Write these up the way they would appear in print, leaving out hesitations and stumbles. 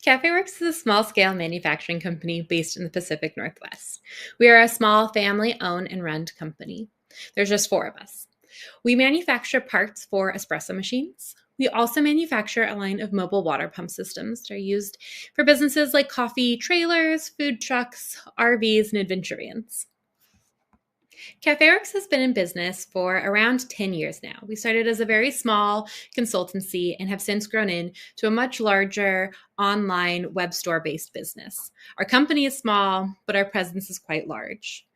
CafeWorks is a small-scale manufacturing company based in the Pacific Northwest. We are a small family-owned and run company. There's just four of us. We manufacture parts for espresso machines. We also manufacture a line of mobile water pump systems that are used for businesses like coffee trailers, food trucks, RVs, and adventurans. CafeWorks has been in business for around 10 years now. We started as a very small consultancy and have since grown into a much larger online web store-based business. Our company is small, but our presence is quite large.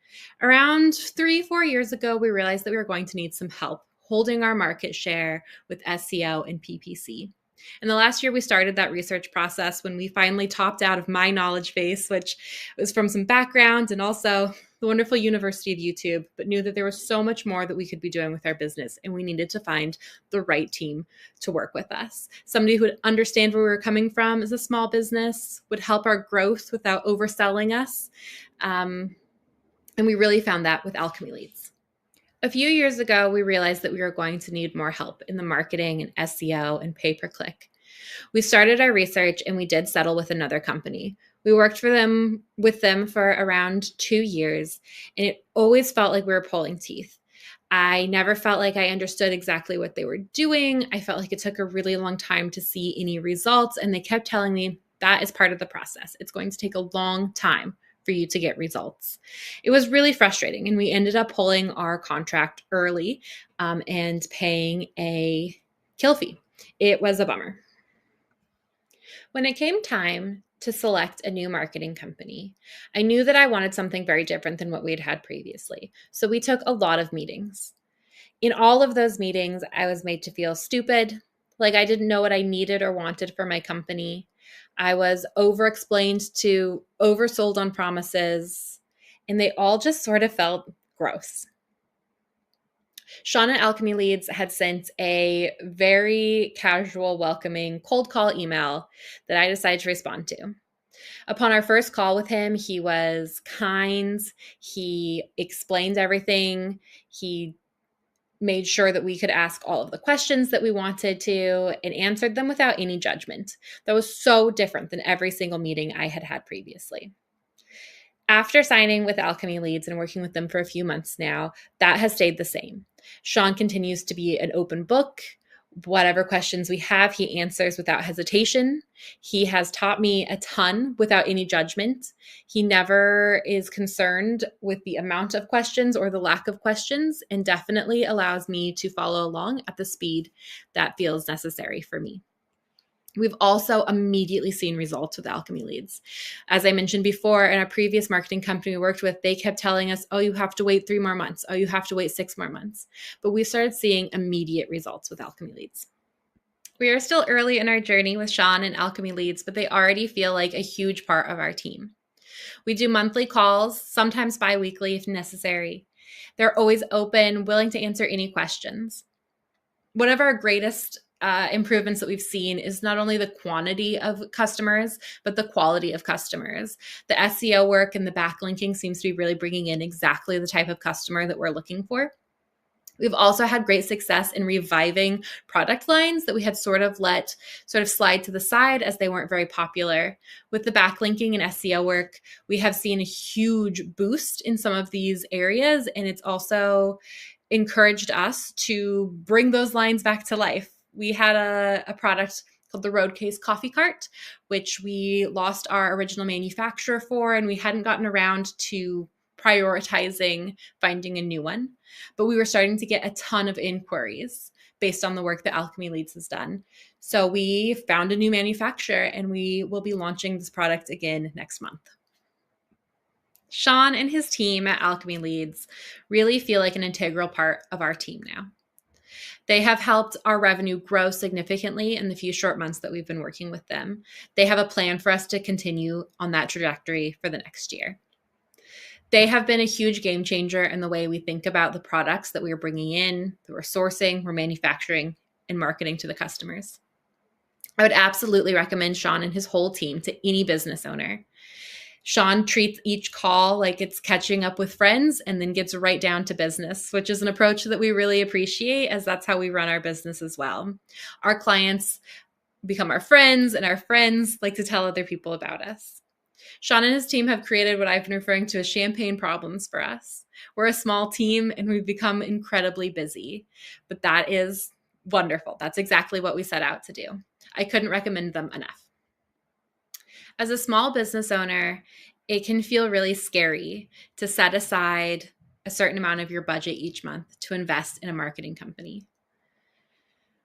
Around 3-4 years ago, we realized that we were going to need some help holding our market share with SEO and PPC. In the last year, we started that research process when we finally topped out of my knowledge base, which was from some background and also the wonderful University of YouTube, but knew that there was so much more that we could be doing with our business, and we needed to find the right team to work with us. Somebody who would understand where we were coming from as a small business, would help our growth without overselling us. And we really found that with AlchemyLeads. A few years ago, we realized that we were going to need more help in the marketing and SEO and pay-per-click. We started our research and we did settle with another company. We worked with them for around 2 years, and it always felt like we were pulling teeth. I never felt like I understood exactly what they were doing. I felt like it took a really long time to see any results, and they kept telling me that is part of the process. It's going to take a long time for you to get results. It was really frustrating, and we ended up pulling our contract early and paying a kill fee. It was a bummer. When it came time to select a new marketing company, I knew that I wanted something very different than what we had had previously. So we took a lot of meetings. In all of those meetings, I was made to feel stupid, like I didn't know what I needed or wanted for my company. I was over-explained to, oversold on promises, and they all just sort of felt gross. Sean at AlchemyLeads had sent a very casual, welcoming cold call email that I decided to respond to. Upon our first call with him, he was kind. He explained everything. He made sure that we could ask all of the questions that we wanted to and answered them without any judgment. That was so different than every single meeting I had had previously. After signing with AlchemyLeads and working with them for a few months now, that has stayed the same. Sean continues to be an open book. Whatever questions we have, he answers without hesitation. He has taught me a ton without any judgment. He never is concerned with the amount of questions or the lack of questions, and definitely allows me to follow along at the speed that feels necessary for me. We've also immediately seen results with AlchemyLeads. As I mentioned before, in a previous marketing company we worked with, they kept telling us, oh, you have to wait 3 more months. Oh, you have to wait 6 more months. But we started seeing immediate results with AlchemyLeads. We are still early in our journey with Sean and AlchemyLeads, but they already feel like a huge part of our team. We do monthly calls, sometimes bi-weekly if necessary. They're always open, willing to answer any questions. One of our greatest improvements that we've seen is not only the quantity of customers, but the quality of customers. The SEO work and the backlinking seems to be really bringing in exactly the type of customer that we're looking for. We've also had great success in reviving product lines that we had sort of slide to the side as they weren't very popular. With the backlinking and SEO work, we have seen a huge boost in some of these areas, and it's also encouraged us to bring those lines back to life. We had a product called the Roadcase Coffee Cart, which we lost our original manufacturer for, and we hadn't gotten around to prioritizing finding a new one. But we were starting to get a ton of inquiries based on the work that AlchemyLeads has done. So we found a new manufacturer, and we will be launching this product again next month. Sean and his team at AlchemyLeads really feel like an integral part of our team now. They have helped our revenue grow significantly in the few short months that we've been working with them. They have a plan for us to continue on that trajectory for the next year. They have been a huge game changer in the way we think about the products that we are bringing in, that we're sourcing, we're manufacturing, and marketing to the customers. I would absolutely recommend Sean and his whole team to any business owner. Sean treats each call like it's catching up with friends and then gets right down to business, which is an approach that we really appreciate, as that's how we run our business as well. Our clients become our friends, and our friends like to tell other people about us. Sean and his team have created what I've been referring to as champagne problems for us. We're a small team and we've become incredibly busy, but that is wonderful. That's exactly what we set out to do. I couldn't recommend them enough. As a small business owner, it can feel really scary to set aside a certain amount of your budget each month to invest in a marketing company.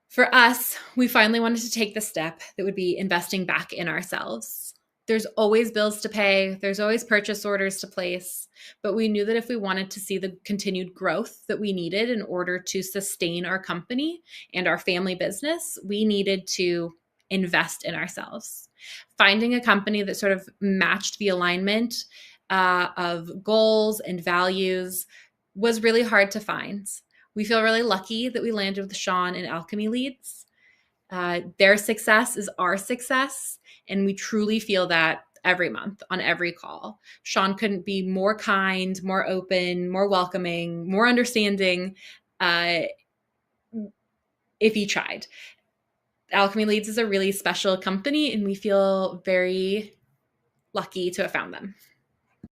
For us, we finally wanted to take the step that would be investing back in ourselves. There's always bills to pay, there's always purchase orders to place, but we knew that if we wanted to see the continued growth that we needed in order to sustain our company and our family business, we needed to invest in ourselves. Finding a company that sort of matched the alignment of goals and values was really hard to find. We feel really lucky that we landed with Sean and AlchemyLeads. Their success is our success, and we truly feel that every month on every call. Sean couldn't be more kind, more open, more welcoming, more understanding if he tried. AlchemyLeads is a really special company, and we feel very lucky to have found them.